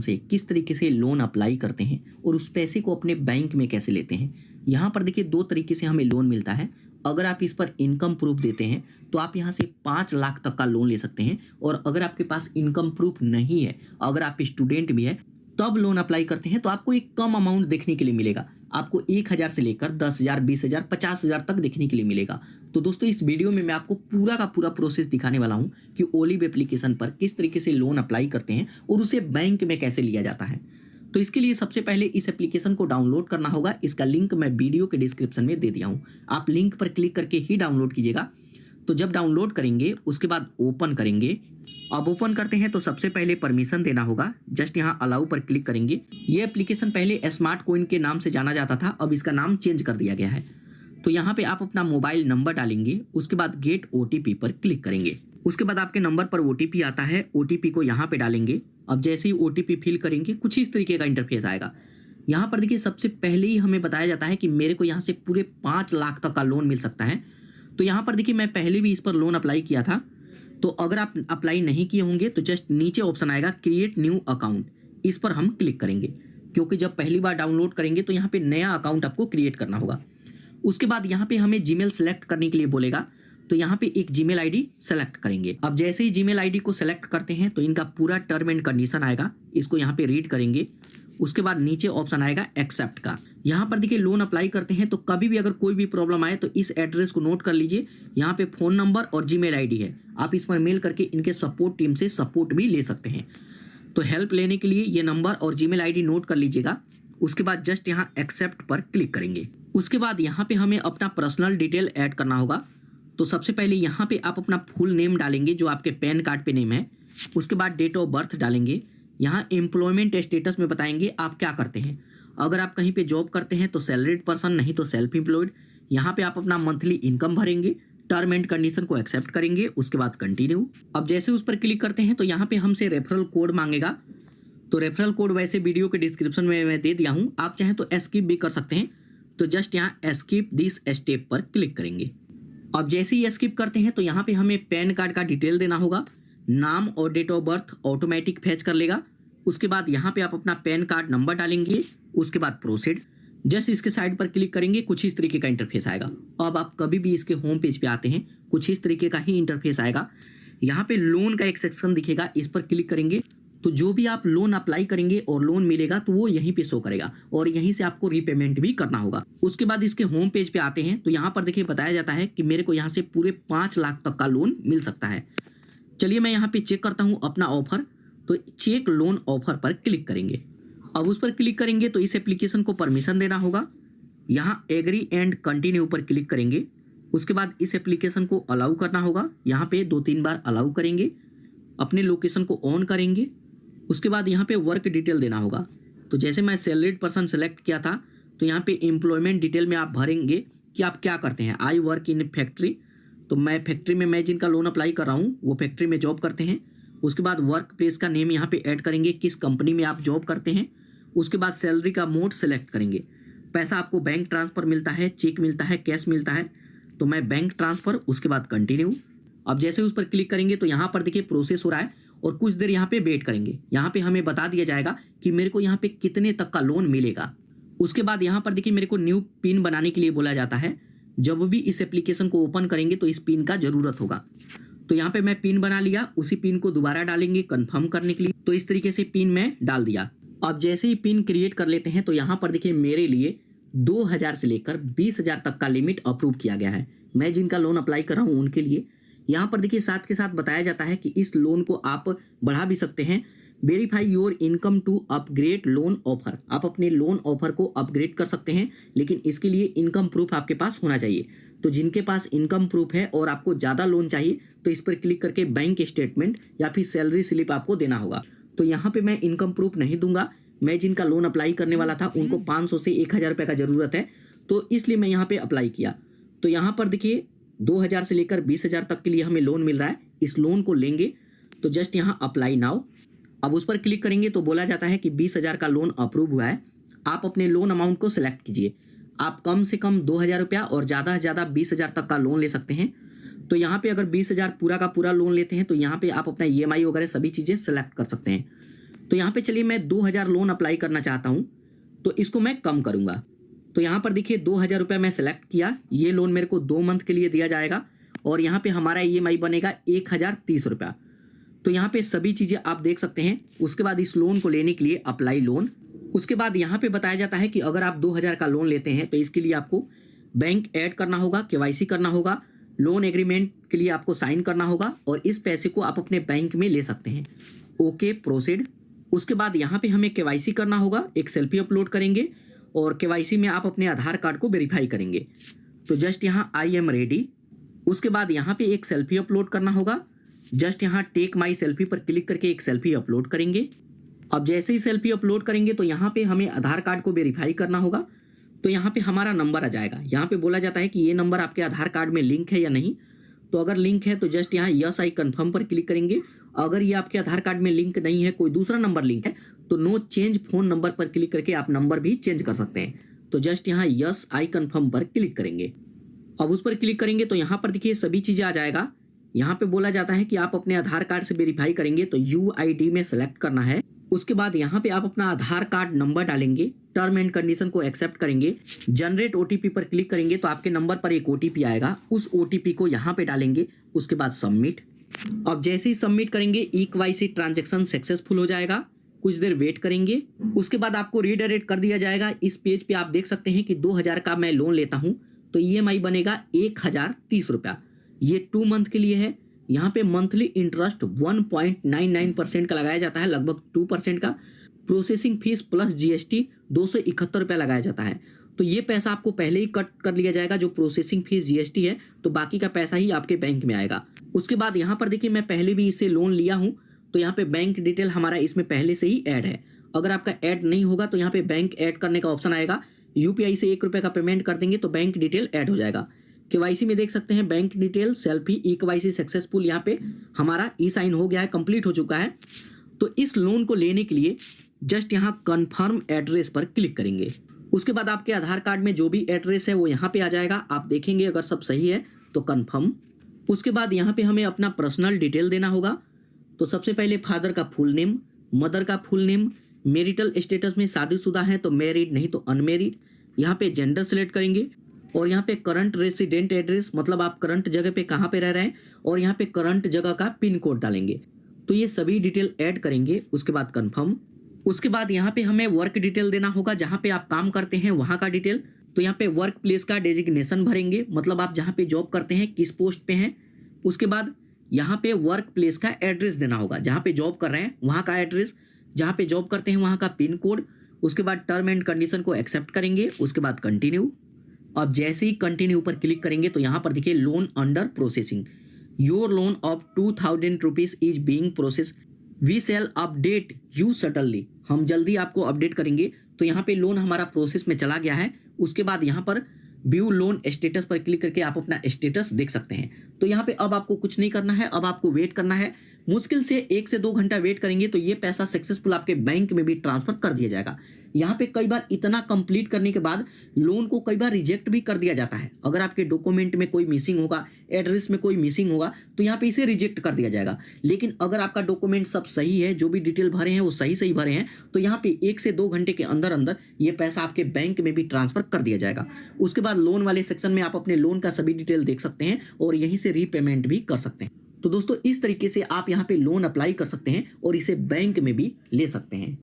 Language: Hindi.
से किस तरीके से लोन अप्लाई करते हैं और उस पैसे को अपने बैंक में कैसे लेते हैं। यहाँ पर देखिए 2 तरीके से हमें लोन मिलता है। अगर आप इस पर इनकम प्रूफ देते हैं तो आप यहाँ से 5 लाख तक का लोन ले सकते हैं, और अगर आपके पास इनकम प्रूफ नहीं है, अगर आप स्टूडेंट भी है, तब लोन अप्लाई करते हैं तो आपको एक कम अमाउंट देखने के लिए मिलेगा। आपको 1,000 से लेकर 10,000, 20,000, 50,000 तक देखने के लिए मिलेगा। तो दोस्तों इस वीडियो में मैं आपको पूरा का पूरा प्रोसेस दिखाने वाला हूं कि ओलिव एप्लीकेशन पर किस तरीके से लोन अप्लाई करते हैं और उसे बैंक में कैसे लिया जाता है। तो इसके लिए सबसे पहले इस एप्लीकेशन को डाउनलोड करना होगा। इसका लिंक मैं वीडियो के डिस्क्रिप्शन में दे दिया हूँ, आप लिंक पर क्लिक करके ही डाउनलोड कीजिएगा। तो जब डाउनलोड करेंगे उसके बाद ओपन करेंगे। अब ओपन करते हैं तो सबसे पहले परमिशन देना होगा। जस्ट यहाँ अलाउ पर क्लिक करेंगे। ये एप्लीकेशन पहले स्मार्ट कॉइन के नाम से जाना जाता था, अब इसका नाम चेंज कर दिया गया है। तो यहाँ पे आप अपना मोबाइल नंबर डालेंगे, उसके बाद गेट ओटीपी पर क्लिक करेंगे। उसके बाद आपके नंबर पर ओटीपी आता है, ओटीपी को यहाँ पे डालेंगे। अब जैसे ही ओटीपी फिल करेंगे कुछ इस तरीके का इंटरफेस आएगा। यहाँ पर देखिए सबसे पहले ही हमें बताया जाता है कि मेरे को यहाँ से पूरे 5 लाख तक का लोन मिल सकता है। तो यहाँ पर देखिए मैं पहले भी इस पर लोन अप्लाई किया था। तो अगर आप अप्लाई नहीं किए होंगे तो जस्ट नीचे ऑप्शन आएगा क्रिएट न्यू अकाउंट, इस पर हम क्लिक करेंगे, क्योंकि जब पहली बार डाउनलोड करेंगे तो यहाँ पे नया अकाउंट आपको क्रिएट करना होगा। उसके बाद यहाँ पे हमें जीमेल सेलेक्ट करने के लिए बोलेगा, तो यहाँ पे एक जीमेल आईडी सेलेक्ट करेंगे। अब जैसे ही जीमेल आईडी को सेलेक्ट करते हैं तो इनका पूरा टर्म एंड कंडीशन आएगा, इसको यहाँ पे रीड करेंगे। उसके बाद नीचे ऑप्शन आएगा एक्सेप्ट का। यहाँ पर देखिए लोन अप्लाई करते हैं तो कभी भी अगर कोई भी प्रॉब्लम आए तो इस एड्रेस को नोट कर लीजिए। यहाँ पे फ़ोन नंबर और जीमेल आईडी है, आप इस पर मेल करके इनके सपोर्ट टीम से सपोर्ट भी ले सकते हैं। तो हेल्प लेने के लिए ये नंबर और जीमेल आईडी नोट कर लीजिएगा। उसके बाद जस्ट यहाँ एक्सेप्ट पर क्लिक करेंगे। उसके बाद यहाँ पे हमें अपना पर्सनल डिटेल ऐड करना होगा। तो सबसे पहले यहाँ पे आप अपना फुल नेम डालेंगे जो आपके पैन कार्ड पे नेम है। उसके बाद डेट ऑफ बर्थ डालेंगे। यहाँ एम्प्लॉयमेंट स्टेटस में बताएंगे आप क्या करते हैं। अगर आप कहीं पे जॉब करते हैं तो सैलरीड पर्सन, नहीं तो सेल्फ एम्प्लॉयड। यहाँ पे आप अपना मंथली इनकम भरेंगे, टर्म एंड कंडीशन को एक्सेप्ट करेंगे, उसके बाद कंटिन्यू। अब जैसे उस पर क्लिक करते हैं तो यहाँ पे हमसे रेफरल कोड मांगेगा। तो रेफरल कोड वैसे वीडियो के डिस्क्रिप्शन में मैं दे दिया हूँ, आप चाहें तो स्किप भी कर सकते हैं। तो जस्ट यहाँ स्किप दिस स्टेप पर क्लिक करेंगे। अब जैसे ही स्किप करते हैं तो यहाँ पे हमें पैन कार्ड का डिटेल देना होगा। नाम और date of birth automatic fetch कर लेगा। उसके बाद यहाँ पे आप अपना पैन कार्ड नंबर डालेंगे, उसके बाद प्रोसीड। जस्ट इसके साइड पर क्लिक करेंगे, कुछ इस तरीके का इंटरफेस आएगा। अब आप कभी भी इसके होम पेज पे आते हैं कुछ इस तरीके का ही इंटरफेस आएगा। यहाँ पे लोन का एक सेक्शन दिखेगा, इस पर क्लिक करेंगे तो जो भी आप लोन अप्लाई करेंगे और लोन मिलेगा तो वो यहीं पे शो करेगा, और यहीं से आपको रीपेमेंट भी करना होगा। उसके बाद इसके होम पेज पे आते हैं तो यहाँ पर देखिए बताया जाता है कि मेरे को यहाँ से पूरे 5 लाख तक का लोन मिल सकता है। चलिए मैं यहाँ पे चेक करता हूँ अपना ऑफर। तो चेक लोन ऑफर पर क्लिक करेंगे। अब उस पर क्लिक करेंगे तो इस एप्लीकेशन को परमिशन देना होगा। यहाँ एग्री एंड कंटिन्यू पर क्लिक करेंगे। उसके बाद इस एप्लीकेशन को अलाउ करना होगा। यहाँ पे 2-3 बार अलाउ करेंगे, अपने लोकेशन को ऑन करेंगे। उसके बाद यहाँ पे वर्क डिटेल देना होगा। तो जैसे मैं सैलरीड पर्सन सेलेक्ट किया था तो यहाँ पे एम्प्लॉयमेंट डिटेल में आप भरेंगे कि आप क्या करते हैं। आई वर्क इन फैक्ट्री, तो मैं फैक्ट्री में, मैं जिनका लोन अप्लाई कर रहा हूँ वो फैक्ट्री में जॉब करते हैं। उसके बाद वर्क प्लेस का नेम यहाँ पे ऐड करेंगे, किस कंपनी में आप जॉब करते हैं। उसके बाद सैलरी का मोड सेलेक्ट करेंगे। पैसा आपको बैंक ट्रांसफ़र मिलता है, चेक मिलता है, कैश मिलता है, तो मैं बैंक ट्रांसफ़र। उसके बाद कंटिन्यू। अब जैसे उस पर क्लिक करेंगे तो यहाँ पर देखिए प्रोसेस हो रहा है और कुछ देर यहाँ पे वेट करेंगे। यहाँ पे हमें बता दिया जाएगा कि मेरे को यहाँ पे कितने तक का लोन मिलेगा। उसके बाद यहाँ पर देखिए मेरे को न्यू पिन बनाने के लिए बोला जाता है। जब भी इस एप्लीकेशन को ओपन करेंगे तो इस पिन का ज़रूरत होगा। तो यहाँ पे मैं पिन बना लिया, उसी पिन को दोबारा डालेंगे कंफर्म करने के लिए। तो इस तरीके से पिन मैं डाल दिया। अब जैसे ही पिन क्रिएट कर लेते हैं तो यहाँ पर देखिए मेरे लिए 2,000 से लेकर 20,000 तक का लिमिट अप्रूव किया गया है। मैं जिनका लोन अप्लाई कर रहा हूँ उनके लिए। यहाँ पर देखिए साथ के साथ बताया जाता है कि इस लोन को आप बढ़ा भी सकते हैं। Verify your income to upgrade loan offer, आप अपने लोन ऑफर को अपग्रेड कर सकते हैं, लेकिन इसके लिए इनकम प्रूफ आपके पास होना चाहिए। तो जिनके पास इनकम प्रूफ है और आपको ज़्यादा लोन चाहिए तो इस पर क्लिक करके बैंक स्टेटमेंट या फिर सैलरी स्लिप आपको देना होगा। तो यहाँ पे मैं इनकम प्रूफ नहीं दूंगा। मैं जिनका लोन अप्लाई करने वाला था उनको 500 से 1,000 रुपये का ज़रूरत है, तो इसलिए मैं यहाँ पे अप्लाई किया। तो यहाँ पर देखिए 2,000 से लेकर 20,000 तक के लिए हमें लोन मिल रहा है। इस लोन को लेंगे तो जस्ट यहाँ अप्लाई नाउ। अब उस पर क्लिक करेंगे तो बोला जाता है कि 20,000 का लोन अप्रूव हुआ है। आप अपने लोन अमाउंट को सिलेक्ट कीजिए। आप कम से कम 2,000 रुपया और ज़्यादा से ज़्यादा 20,000 तक का लोन ले सकते हैं। तो यहाँ पे अगर 20,000 पूरा का पूरा लोन लेते हैं तो यहाँ पे आप अपना EMI वगैरह सभी चीज़ें सेलेक्ट कर सकते हैं। तो यहाँ पे चलिए मैं 2000 लोन अप्लाई करना चाहता हूँ, तो इसको मैं कम करूँगा। तो यहाँ पर देखिए 2000 रुपये मैं सेलेक्ट किया, ये लोन मेरे को 2 मंथ के लिए दिया जाएगा और यहाँ पे हमारा EMI बनेगा 1030 रुपया। तो यहाँ पे सभी चीज़ें आप देख सकते हैं। उसके बाद इस लोन को लेने के लिए अप्लाई लोन, उसके बाद यहाँ पे बताया जाता है कि अगर आप 2000 का लोन लेते हैं तो इसके लिए आपको बैंक ऐड करना होगा, KYC करना होगा, लोन एग्रीमेंट के लिए आपको साइन करना होगा और इस पैसे को आप अपने बैंक में ले सकते हैं। Okay, proceed. उसके बाद यहाँ पे हमें KYC करना होगा, एक सेल्फी अपलोड करेंगे और KYC में आप अपने आधार कार्ड को वेरीफाई करेंगे। तो जस्ट यहाँ आई एम रेडी। उसके बाद यहाँ पे एक सेल्फी अपलोड करना होगा, जस्ट यहाँ टेक माई सेल्फी पर क्लिक करके एक सेल्फी अपलोड करेंगे। अब जैसे ही सेल्फी अपलोड करेंगे तो यहाँ पे हमें आधार कार्ड को वेरीफाई करना होगा। तो यहाँ पे हमारा नंबर आ जाएगा, यहाँ पे बोला जाता है कि ये नंबर आपके आधार कार्ड में लिंक है या नहीं। तो अगर लिंक है तो जस्ट यहाँ यस आई कन्फर्म पर क्लिक करेंगे। अगर ये आपके आधार कार्ड में लिंक नहीं है, कोई दूसरा नंबर लिंक है, तो नो चेंज फोन नंबर पर क्लिक करके आप नंबर भी चेंज कर सकते हैं। तो जस्ट यहाँ यस आई कन्फर्म पर क्लिक करेंगे। अब उस पर क्लिक करेंगे तो यहाँ पर देखिए सभी चीज़ें आ जाएगा। यहाँ पे बोला जाता है कि आप अपने आधार कार्ड से वेरीफाई करेंगे तो UID में सेलेक्ट करना है। उसके बाद यहाँ पे आप अपना आधार कार्ड नंबर डालेंगे, टर्म एंड कंडीशन को एक्सेप्ट करेंगे, जनरेट OTP पर क्लिक करेंगे तो आपके नंबर पर एक OTP आएगा, उस OTP को यहाँ पे डालेंगे। उसके बाद सबमिट। अब जैसे ही सबमिट करेंगे EKYC ट्रांजेक्शन सक्सेसफुल हो जाएगा, कुछ देर वेट करेंगे। उसके बाद आपको रीडायरेक्ट कर दिया जाएगा। इस पेज पे आप देख सकते हैं कि 2000 का मैं लोन लेता हूँ तो EMI बनेगा 1030 रुपया। ये 2 मंथ के लिए है। यहाँ पे मंथली इंटरेस्ट 1.99% का लगाया जाता है, लगभग 2% का। प्रोसेसिंग फीस प्लस GST 271 रुपया लगाया जाता है। तो ये पैसा आपको पहले ही कट कर लिया जाएगा, जो प्रोसेसिंग फीस GST है, तो बाकी का पैसा ही आपके बैंक में आएगा। उसके बाद यहाँ पर देखिए मैं पहले भी इसे लोन लिया हूँ तो यहाँ पे बैंक डिटेल हमारा इसमें पहले से ही ऐड है। अगर आपका ऐड नहीं होगा तो यहाँ पे बैंक ऐड करने का ऑप्शन आएगा। UPI से 1 रुपये का पेमेंट कर देंगे तो बैंक डिटेल ऐड हो जाएगा। KYC में देख सकते हैं bank detail selfie EKYC successful, यहाँ पे हमारा साइन हो गया है, कंप्लीट हो चुका है। तो इस लोन को लेने के लिए जस्ट यहाँ कन्फर्म एड्रेस पर क्लिक करेंगे। उसके बाद आपके आधार कार्ड में जो भी एड्रेस है वो यहाँ पे आ जाएगा। आप देखेंगे अगर सब सही है तो कन्फर्म। उसके बाद यहाँ पे हमें अपना पर्सनल डिटेल देना होगा। तो सबसे पहले फादर का फुल नेम, मदर का फुल नेम, मैरिटल स्टेटस में शादीशुदा है तो मैरिड, नहीं तो अनमैरिड। यहाँ पे जेंडर सेलेक्ट करेंगे और यहाँ पे करंट रेसिडेंट एड्रेस, मतलब आप करंट जगह पे कहाँ पे रह रहे हैं, और यहाँ पे करंट जगह का पिन कोड डालेंगे। तो ये सभी डिटेल ऐड करेंगे। उसके बाद कंफर्म। उसके बाद यहाँ पे हमें वर्क डिटेल देना होगा, जहाँ पे आप काम करते हैं वहाँ का डिटेल। तो यहाँ पे वर्क प्लेस का डेजिग्नेशन भरेंगे, मतलब आप जहाँ पे जॉब करते हैं किस पोस्ट पे हैं। उसके बाद यहाँ पे वर्क प्लेस का एड्रेस देना होगा, जहाँ पे जॉब कर रहे हैं वहाँ का एड्रेस, जहाँ पे जॉब करते हैं वहाँ का पिन कोड। उसके बाद टर्म एंड कंडीशन को एक्सेप्ट करेंगे। उसके बाद कंटिन्यू। अब जैसे ही कंटिन्यू पर क्लिक करेंगे तो यहाँ पर देखिए loan under processing, your loan of 2000 rupees is being process, we shall update you suddenly, हम जल्दी आपको अपडेट करेंगे। तो यहाँ पे लोन हमारा प्रोसेस में चला गया है। उसके बाद यहाँ पर व्यू लोन स्टेटस पर क्लिक करके आप अपना स्टेटस देख सकते हैं। तो यहाँ पे अब आपको कुछ नहीं करना है, अब आपको वेट करना है। मुश्किल से 1 से 2 घंटा वेट करेंगे तो ये पैसा सक्सेसफुल आपके बैंक में भी ट्रांसफर कर दिया जाएगा। यहाँ पे कई बार इतना कंप्लीट करने के बाद लोन को कई बार रिजेक्ट भी कर दिया जाता है। अगर आपके डॉक्यूमेंट में कोई मिसिंग होगा, एड्रेस में कोई मिसिंग होगा, तो यहाँ पे इसे रिजेक्ट कर दिया जाएगा। लेकिन अगर आपका डॉक्यूमेंट सब सही है, जो भी डिटेल भरे हैं वो सही भरे हैं, तो यहाँ पे 1 से 2 घंटे के अंदर अंदर ये पैसा आपके बैंक में भी ट्रांसफर कर दिया जाएगा। उसके बाद लोन वाले सेक्शन में आप अपने लोन का सभी डिटेल देख सकते हैं और यहीं से रीपेमेंट भी कर सकते हैं। तो दोस्तों इस तरीके से आप यहाँ पे लोन अप्लाई कर सकते हैं और इसे बैंक में भी ले सकते हैं।